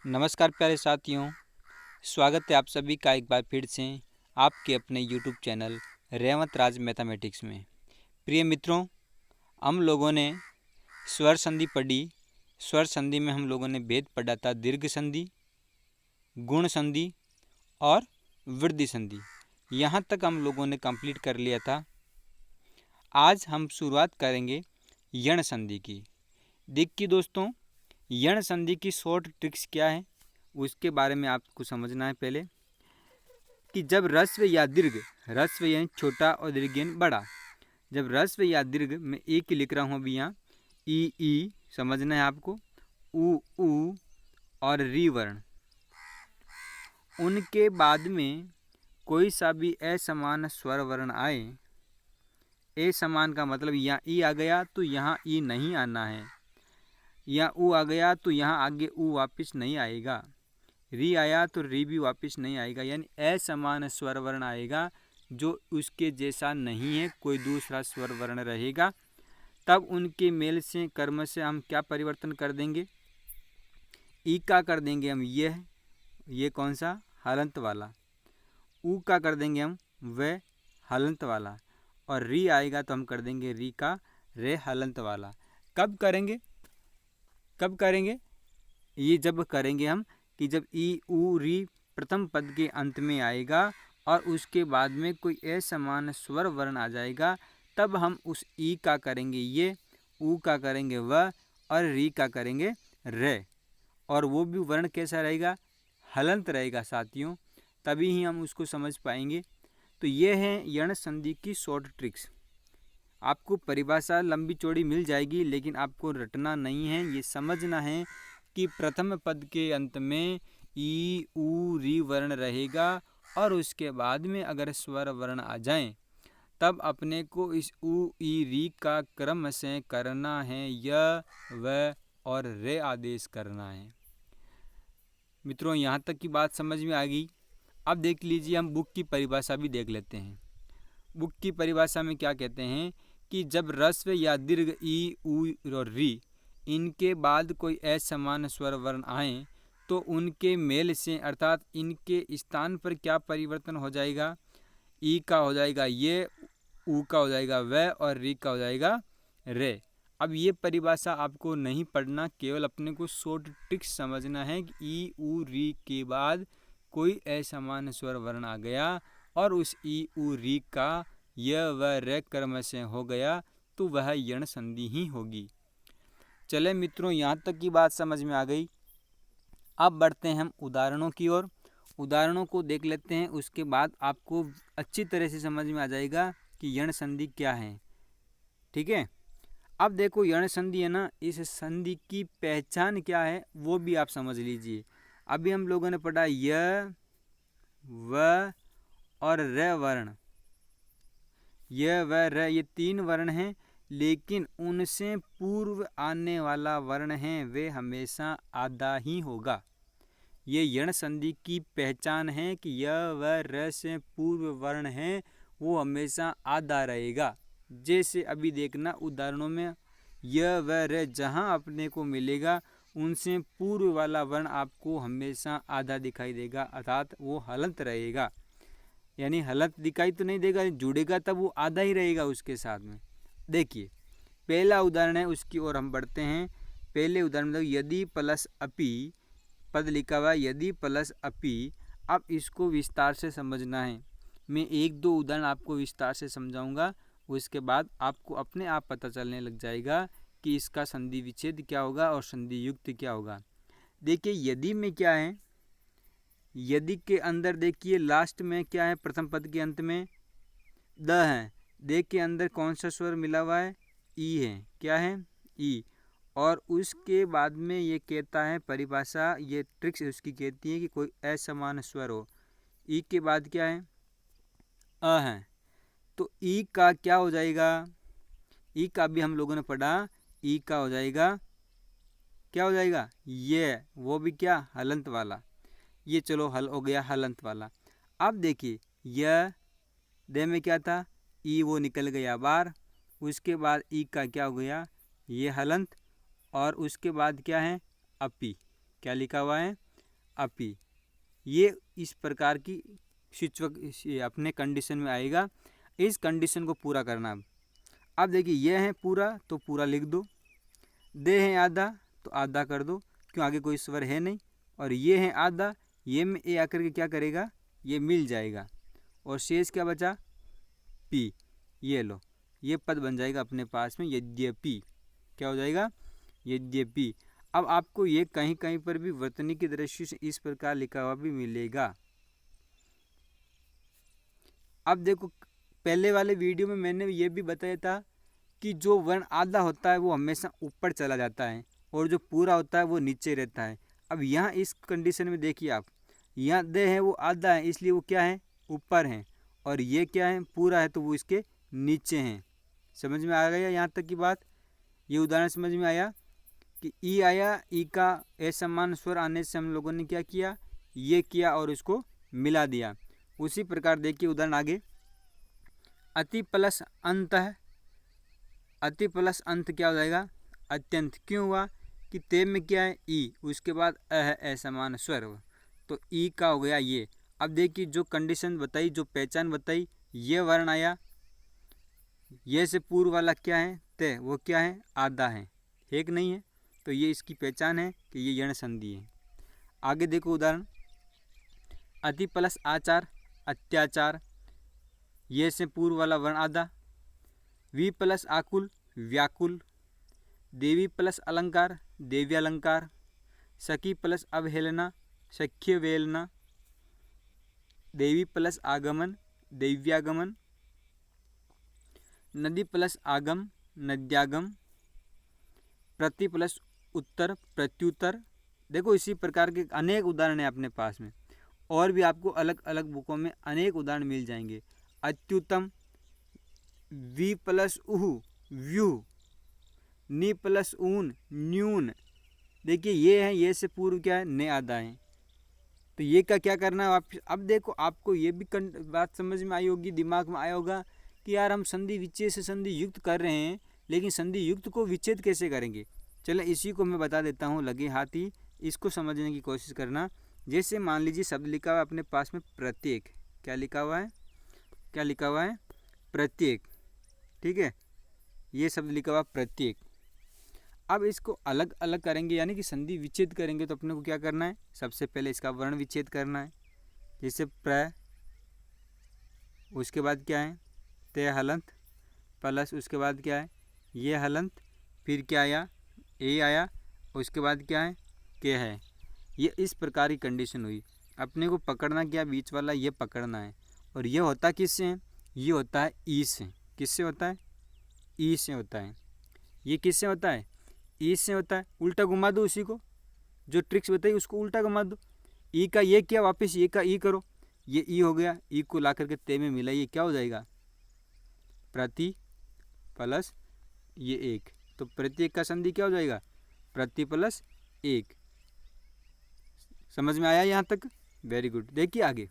नमस्कार प्यारे साथियों, स्वागत है आप सभी का एक बार फिर से आपके अपने यूट्यूब चैनल रेवंत राज मैथमेटिक्स में। प्रिय मित्रों, हम लोगों ने स्वर संधि पढ़ी। स्वर संधि में हम लोगों ने भेद पढ़ा था दीर्घ संधि, गुण संधि और वृद्धि संधि। यहाँ तक हम लोगों ने कंप्लीट कर लिया था। आज हम शुरुआत करेंगे यण संधि की। देखिए दोस्तों, यण संधि की शॉर्ट ट्रिक्स क्या है उसके बारे में आपको समझना है। पहले कि जब ह्रस्व या दीर्घ, ह्रस्व यानी छोटा और दीर्घ यानी बड़ा, जब ह्रस्व या दीर्घ मैं एक ही लिख रहा हूँ अभी यहाँ, ई समझना है आपको, उ और री वर्ण, उनके बाद में कोई सा भी असमान स्वर वर्ण आए। असमान का मतलब यहाँ ई आ गया तो यहाँ ई नहीं आना है, या उ आ गया तो यहाँ आगे उ वापस नहीं आएगा, री आया तो री भी वापस नहीं आएगा। यानी असमान स्वर वर्ण आएगा जो उसके जैसा नहीं है, कोई दूसरा स्वर वर्ण रहेगा, तब उनके मेल से कर्म से हम क्या परिवर्तन कर देंगे, ई का कर देंगे हम ये कौन सा हलंत वाला, उ का कर देंगे हम वह हलंत वाला, और री आएगा तो हम कर देंगे री का रे हलंत वाला। कब करेंगे ये जब करेंगे हम कि जब ई उ री प्रथम पद के अंत में आएगा और उसके बाद में कोई असमान स्वर वर्ण आ जाएगा, तब हम उस ई का करेंगे ये, उ का करेंगे वह और री का करेंगे रे, और वो भी वर्ण कैसा रहेगा, हलंत रहेगा साथियों, तभी ही हम उसको समझ पाएंगे। तो ये है यण संधि की शॉर्ट ट्रिक्स। आपको परिभाषा लंबी चौड़ी मिल जाएगी, लेकिन आपको रटना नहीं है, ये समझना है कि प्रथम पद के अंत में ई उ री वर्ण रहेगा और उसके बाद में अगर स्वर वर्ण आ जाएं तब अपने को इस उ ई री का क्रम से करना है, य व और रे आदेश करना है। मित्रों, यहाँ तक की बात समझ में आ गई। अब देख लीजिए, हम बुक की परिभाषा भी देख लेते हैं। बुक की परिभाषा में क्या कहते हैं कि जब ह्रस्व या दीर्घ ई उ और री इनके बाद कोई असमान स्वर वर्ण आए तो उनके मेल से अर्थात इनके स्थान पर क्या परिवर्तन हो जाएगा, ई का हो जाएगा ये, उ का हो जाएगा वह और री का हो जाएगा रे। अब ये परिभाषा आपको नहीं पढ़ना, केवल अपने को शॉर्ट ट्रिक्स समझना है कि ई उ री के बाद कोई असमान स्वर वर्ण आ गया और उस ई उ री का य व रे क्रम से हो गया तो वह यण संधि ही होगी। चले मित्रों, यहाँ तक की बात समझ में आ गई। अब बढ़ते हैं हम उदाहरणों की ओर। उदाहरणों को देख लेते हैं, उसके बाद आपको अच्छी तरह से समझ में आ जाएगा कि यण संधि क्या है। ठीक है, अब देखो यण संधि है ना, इस संधि की पहचान क्या है वो भी आप समझ लीजिए। अभी हम लोगों ने पढ़ा य व और र वर्ण, य व र ये तीन वर्ण हैं, लेकिन उनसे पूर्व आने वाला वर्ण है वे हमेशा आधा ही होगा। ये यण संधि की पहचान है कि य व र से पूर्व वर्ण है वो हमेशा आधा रहेगा। जैसे अभी देखना उदाहरणों में य व र जहाँ अपने को मिलेगा उनसे पूर्व वाला वर्ण आपको हमेशा आधा दिखाई देगा, अर्थात वो हलंत रहेगा। यानी हलंत दिखाई तो नहीं देगा, जुड़ेगा तब वो आधा ही रहेगा उसके साथ में। देखिए पहला उदाहरण है, उसकी ओर हम बढ़ते हैं। पहले उदाहरण में यदि प्लस अपि पद लिखा हुआ है, यदि प्लस अपि। अब इसको विस्तार से समझना है, मैं एक दो उदाहरण आपको विस्तार से समझाऊंगा, उसके बाद आपको अपने आप पता चलने लग जाएगा कि इसका संधि विच्छेद क्या होगा और संधि युक्त क्या होगा। देखिए यदि में क्या है, यदि के अंदर देखिए लास्ट में क्या है, प्रथम पद के अंत में द है, देख के अंदर कौन सा स्वर मिला हुआ है, ई है, क्या है ई, और उसके बाद में ये कहता है परिभाषा, ये ट्रिक्स उसकी कहती है कि कोई असमान स्वर हो। ई के बाद क्या है, अ है, तो ई का क्या हो जाएगा, ई का भी हम लोगों ने पढ़ा, ई का हो जाएगा, क्या हो जाएगा ये, वो भी क्या हलंत वाला, ये चलो हल हो गया हलंत वाला। अब देखिए यह दे में क्या था, ई वो निकल गया बाहर, उसके बाद ई का क्या हो गया ये हलंत, और उसके बाद क्या है अपी, क्या लिखा हुआ है अपि, ये इस प्रकार की अपने कंडीशन में आएगा। इस कंडीशन को पूरा करना। अब देखिए ये है पूरा तो पूरा लिख दो, दे है आधा तो आधा कर दो, क्यों आगे कोई स्वर है नहीं, और ये है आधा, ये में ए आकर के क्या करेगा, ये मिल जाएगा, और शेष क्या बचा, पी। ये लो, ये पद बन जाएगा अपने पास में यद्यपि, क्या हो जाएगा, यद्यपि। अब आपको ये कहीं कहीं पर भी वर्तनी की दृष्टि से इस प्रकार लिखा हुआ भी मिलेगा। अब देखो पहले वाले वीडियो में मैंने ये भी बताया था कि जो वर्ण आधा होता है वो हमेशा ऊपर चला जाता है और जो पूरा होता है वो नीचे रहता है। अब यहाँ इस कंडीशन में देखिए आप, यहाँ दे है वो आधा है, इसलिए वो क्या है, ऊपर है, और ये क्या है, पूरा है, तो वो इसके नीचे हैं। समझ में आ गया यहाँ तक की बात? ये उदाहरण समझ में आया कि ई आया, ई का असमान स्वर आने से हम लोगों ने क्या किया, ये किया और इसको मिला दिया। उसी प्रकार देखिए उदाहरण आगे, अति प्लस अंत है, अति प्लस अंत क्या हो जाएगा, अत्यंत। क्यों हुआ कि ते में क्या है, ई, उसके बाद अ है असमान स्वर, तो ई का हो गया ये। अब देखिए जो कंडीशन बताई, जो पहचान बताई, ये वर्ण आया, ये से पूर्व वाला क्या है, ते, वो क्या है, आधा है, एक नहीं है, तो ये इसकी पहचान है कि ये यण संधि है। आगे देखो उदाहरण, अति प्लस आचार, अत्याचार, ये से पूर्व वाला वर्ण आधा, वी प्लस आकुल, व्याकुल, देवी प्लस अलंकार, देव्यालंकार, सखी प्लस अवहेलना, सख्य वेलना, देवी प्लस आगमन, दैव्यागमन, नदी प्लस आगम, नद्यागम, प्रति प्लस उत्तर, प्रत्युत्तर। देखो इसी प्रकार के अनेक उदाहरण हैं अपने पास में, और भी आपको अलग अलग बुकों में अनेक उदाहरण मिल जाएंगे। अत्युत्तम, वी प्लस उहु, व्यू, नी प्लस ऊन, न्यून। देखिए ये है, ये से पूर्व क्या है, ने आधा है, तो ये का क्या करना है आप। अब देखो आपको ये भी बात समझ में आई होगी, दिमाग में आया होगा कि यार हम संधि विच्छेद से संधि युक्त कर रहे हैं, लेकिन संधि युक्त को विच्छेद कैसे करेंगे। चलो इसी को मैं बता देता हूँ, लगे हाथ ही इसको समझने की कोशिश करना। जैसे मान लीजिए शब्द लिखा हुआ है अपने पास में प्रत्येक, क्या लिखा हुआ है, क्या लिखा हुआ है, प्रत्येक, ठीक है, ये शब्द लिखा हुआ प्रत्येक। अब इसको अलग अलग करेंगे, यानी कि संधि विच्छेद करेंगे, तो अपने को क्या करना है, सबसे पहले इसका वर्ण विच्छेद करना है, जैसे प्र, उसके बाद क्या है, ते हलंत, प्लस उसके बाद क्या है, ये हलंत, फिर क्या आया, ए आया, उसके बाद क्या है, के है। ये इस प्रकार की कंडीशन हुई। अपने को पकड़ना क्या, बीच वाला ये पकड़ना है, और ये होता किससे है, ये होता है ई से। किससे होता है, ई से होता है। ये किससे होता है, ई से होता है। उल्टा घुमा दो उसी को, जो ट्रिक्स बताई उसको उल्टा घुमा दो। ई का ये किया, वापस ये का ई करो, ये ई हो गया, ई को ला करके ते में मिला, ये क्या हो जाएगा, प्रति प्लस ये एक, तो प्रत्येक का संधि क्या हो जाएगा, प्रति प्लस एक। समझ में आया यहाँ तक, वेरी गुड। देखिए आगे,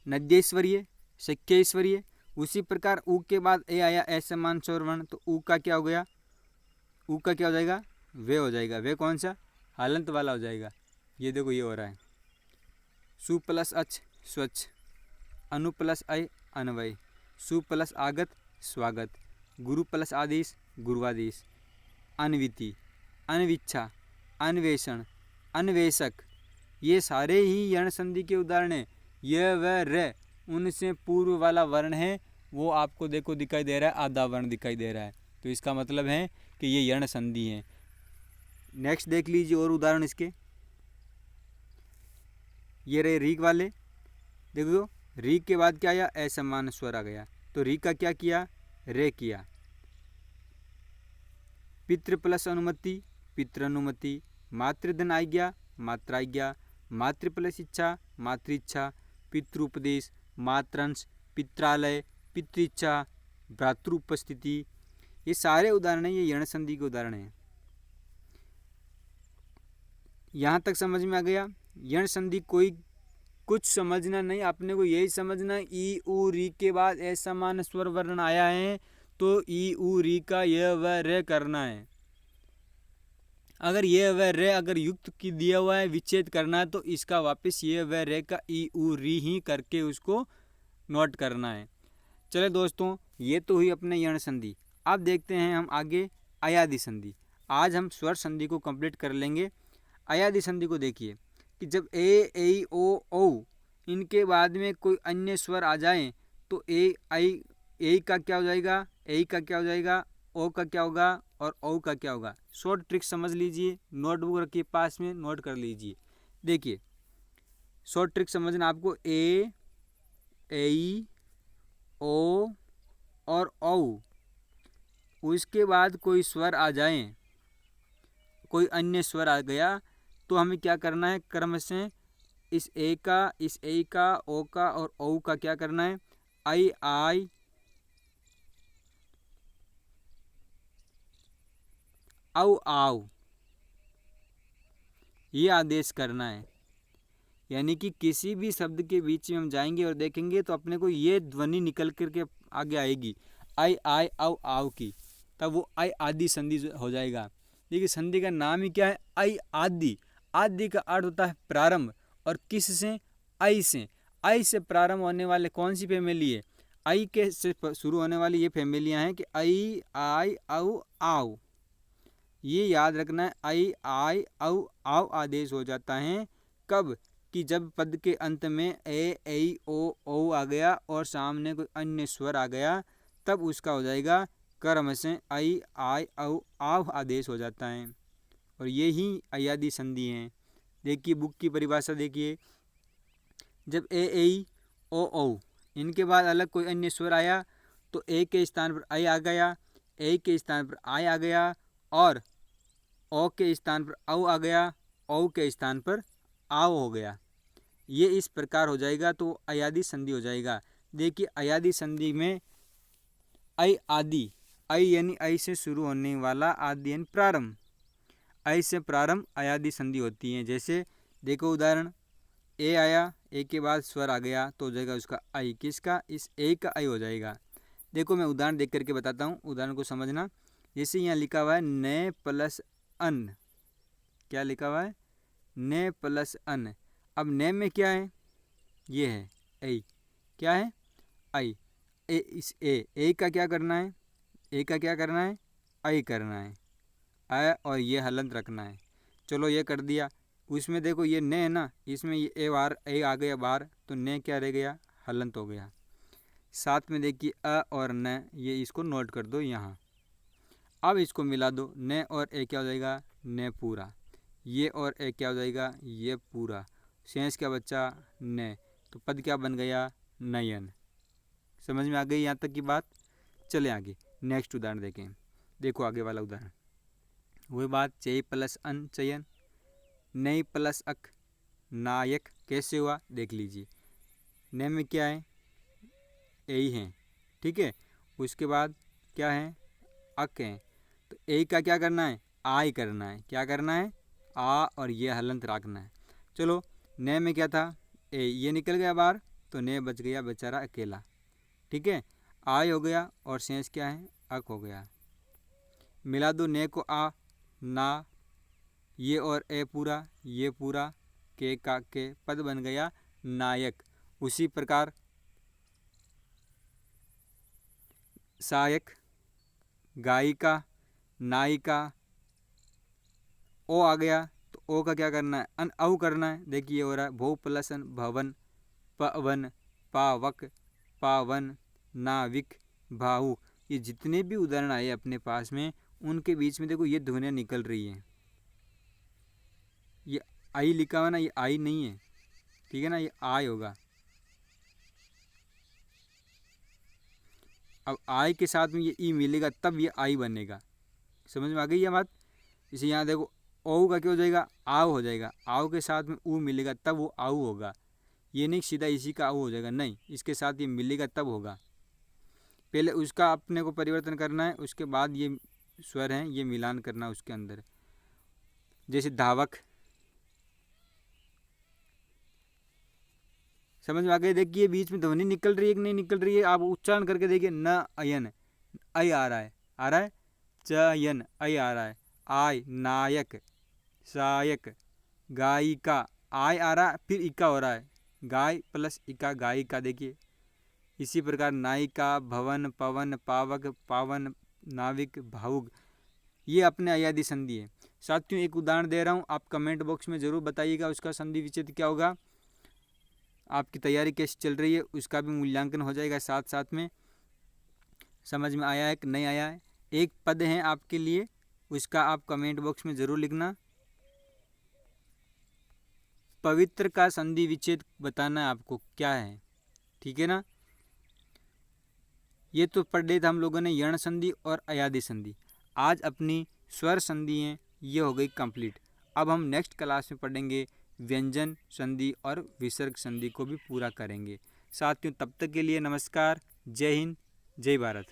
नद्येश्वरीय, शक्येश्वरीय, उसी प्रकार ऊ के बाद ए आया असमान स्वर वर्ण, तो ऊ का क्या हो गया, ऊ का क्या हो जाएगा, वे हो जाएगा। वे कौन सा, हलंत वाला हो जाएगा। ये देखो ये हो रहा है, सु प्लस अच, स्वच्छ, अनु प्लस अय, अन्वय, सु प्लस आगत, स्वागत, गुरु प्लस आदेश, गुरुआदेश, अन्विति, अनविच्छा, अन्वेषण, अन्वेषक, ये सारे ही यण संधि के उदाहरण हैं। य व र, उनसे पूर्व वाला वर्ण है, वो आपको देखो दिखाई दे रहा है, आधा वर्ण दिखाई दे रहा है, तो इसका मतलब है कि ये यण संधि है। नेक्स्ट देख लीजिए और उदाहरण इसके, ये रहे रीक वाले। देखो रीक के बाद क्या आया, असमान स्वर आ गया, तो रीक का क्या किया, रे किया। पितृ प्लस अनुमति, पितृ अनुमति, मातृधन आज्ञा, मात्राज्ञा, मातृ प्लस इच्छा, मातृइच्छा, पितृपदेश, मात्रंश, पित्रालय, पितृइच्छा, भ्रातृ उपस्थिति, ये सारे उदाहरण हैं, ये यण संधि के उदाहरण हैं। यहाँ तक समझ में आ गया। यण संधि कोई कुछ समझना नहीं, अपने को यही समझना, ई उ री के बाद असमान स्वर वर्ण आया है, तो ई उ री का य व र करना है। अगर ये व रे अगर युक्त की दिया हुआ है विच्छेद करना है तो इसका वापस ये व रे का ई उ री ही करके उसको नोट करना है। चले दोस्तों, ये तो हुई अपने यण संधि। अब देखते हैं हम आगे अयादि संधि। आज हम स्वर संधि को कंप्लीट कर लेंगे। अयादि संधि को देखिए कि जब ए ऐ ओ औ इनके बाद में कोई अन्य स्वर आ जाए तो ए आई ए का क्या हो जाएगा, ए का क्या हो जाएगा, ओ का क्या होगा और औ का क्या होगा। शॉर्ट ट्रिक समझ लीजिए, नोटबुक रखिए पास में, नोट कर लीजिए। देखिए शॉर्ट ट्रिक समझना आपको। ए ऐ ओ और औ उसके बाद कोई स्वर आ जाए, कोई अन्य स्वर आ गया तो हमें क्या करना है, क्रम से इस ए का, ओ का और औ का क्या करना है, आई आई औ आओ ये आदेश करना है। यानी कि किसी भी शब्द के बीच में हम जाएंगे और देखेंगे तो अपने को ये ध्वनि निकल करके आगे आएगी, आई आई औ आओ की, तब वो आई आदि संधि हो जाएगा। देखिए संधि का नाम ही क्या है, आई आदि। आदि का अर्थ होता है प्रारंभ, और किस से, आई से। आई से प्रारंभ होने वाले कौन सी फैमिली है, आई के से शुरू होने वाली ये फैमिलियां हैं कि आई आई औ आओ। ये याद रखना है, आई आई औ आओ आदेश हो जाता है कब, कि जब पद के अंत में ए ऐ ओ औ आ गया और सामने कोई अन्य स्वर आ गया तब उसका हो जाएगा क्रम से आई आई औ आव आदेश हो जाता है। और ये ही अयादि संधि है। देखिए बुक की परिभाषा देखिए, जब ए ऐ ओ औ इनके बाद अलग कोई अन्य स्वर आया तो ए के स्थान पर आई आ गया, ए के स्थान पर आई आ गया और ओ के स्थान पर औ आ गया, औ के स्थान पर आओ हो गया। ये इस प्रकार हो जाएगा तो अयादि संधि हो जाएगा। देखिए अयादि संधि में ऐ आदि, ऐ यानी ऐ से शुरू होने वाला, आदि यानी प्रारंभ, ऐ से प्रारंभ अयादि संधि होती है। जैसे देखो उदाहरण, ए आया, ए के बाद स्वर आ गया तो हो जाएगा उसका आई, किसका, इस ए का आई हो जाएगा। देखो मैं उदाहरण देख करके बताता हूँ, उदाहरण को समझना। जैसे यहाँ लिखा हुआ है न प्लस अन, क्या लिखा हुआ है, न प्लस अन। अब न में क्या है, ये है ऐ, क्या है आई। ए इस ए का क्या करना है, ए का क्या करना है, आई करना है, आ और ये हलंत रखना है। चलो ये कर दिया। उसमें देखो ये न है ना, इसमें ये ए आ गया बाहर तो न क्या रह गया, हलंत हो गया। साथ में देखिए अ और न, ये इसको नोट कर दो यहाँ। अब इसको मिला दो, न और ए क्या हो जाएगा, न पूरा, ये और ए क्या हो जाएगा, ये पूरा, शेष क्या बच्चा, न, तो पद क्या बन गया, नयन। समझ में आ गई यहाँ तक की बात। चले आगे नेक्स्ट उदाहरण देखें। देखो आगे वाला उदाहरण, वही बात, चय प्लस अन चयन, नई प्लस अक नायक, कैसे हुआ देख लीजिए। न में क्या है, ए है, ठीक है, उसके बाद क्या है, अक है, तो ए का क्या करना है, आई करना है, क्या करना है, आ और ये हलंत रखना है। चलो न में क्या था, ए, ये निकल गया बाहर तो न बच गया बेचारा अकेला, ठीक है, आई हो गया और शेष क्या है, अक हो गया। मिला दो ने को आ, ना, ये और ए पूरा, ये पूरा, के का के, पद बन गया नायक। उसी प्रकार सहायक, गायिका, नायिका, ओ आ गया तो ओ का क्या करना है, अन औ करना है। देखिए हो रहा है भो प्लस अन भवन, पवन, पावक, पावन, नाविक, भावुक। ये जितने भी उदाहरण आए अपने पास में उनके बीच में देखो ये ध्वनियाँ निकल रही हैं। ये आई लिखा हुआ ना, ये आई नहीं है, ठीक है ना, ये आई होगा। अब आई के साथ में ये ई मिलेगा तब ये आई बनेगा। समझ में आ गई ये बात। इसे यहाँ देखो ओ का क्या हो जाएगा, आव हो जाएगा, आव के साथ में ऊ मिलेगा तब वो आऊ होगा। ये नहीं सीधा इसी का आऊ हो जाएगा, नहीं, इसके साथ ये मिलेगा तब होगा। पहले उसका अपने को परिवर्तन करना है, उसके बाद ये स्वर हैं ये मिलान करना उसके अंदर। जैसे धावक, समझ में आ गई। देखिए बीच में ध्वनि निकल रही है कि नहीं निकल रही है, आप उच्चारण करके देखिए, न अयन, आई आ रहा है, आ रहा है, चयन, आई आ रहा है, आय नायक, सायक, गायिका, आय आ रहा फिर इका हो रहा है, गाय प्लस इका गायिका। देखिए इसी प्रकार नायिका, भवन, पवन, पावक, पावन, नाविक, भावुक, ये अपने अयादी संधि है। साथियों एक उदाहरण दे रहा हूँ, आप कमेंट बॉक्स में ज़रूर बताइएगा उसका संधि विच्छेद क्या होगा। आपकी तैयारी कैसी चल रही है उसका भी मूल्यांकन हो जाएगा साथ साथ में। समझ में आया है कि नहीं आया है। एक पद है आपके लिए, उसका आप कमेंट बॉक्स में ज़रूर लिखना। पवित्र का संधि विच्छेद बताना है आपको क्या है, ठीक है ना। ये तो पढ़ लिया था हम लोगों ने यण संधि और अयादी संधि। आज अपनी स्वर संधि है ये हो गई कंप्लीट। अब हम नेक्स्ट क्लास में पढ़ेंगे व्यंजन संधि और विसर्ग संधि को भी पूरा करेंगे। साथियों तब तक के लिए नमस्कार, जय हिंद, जय भारत।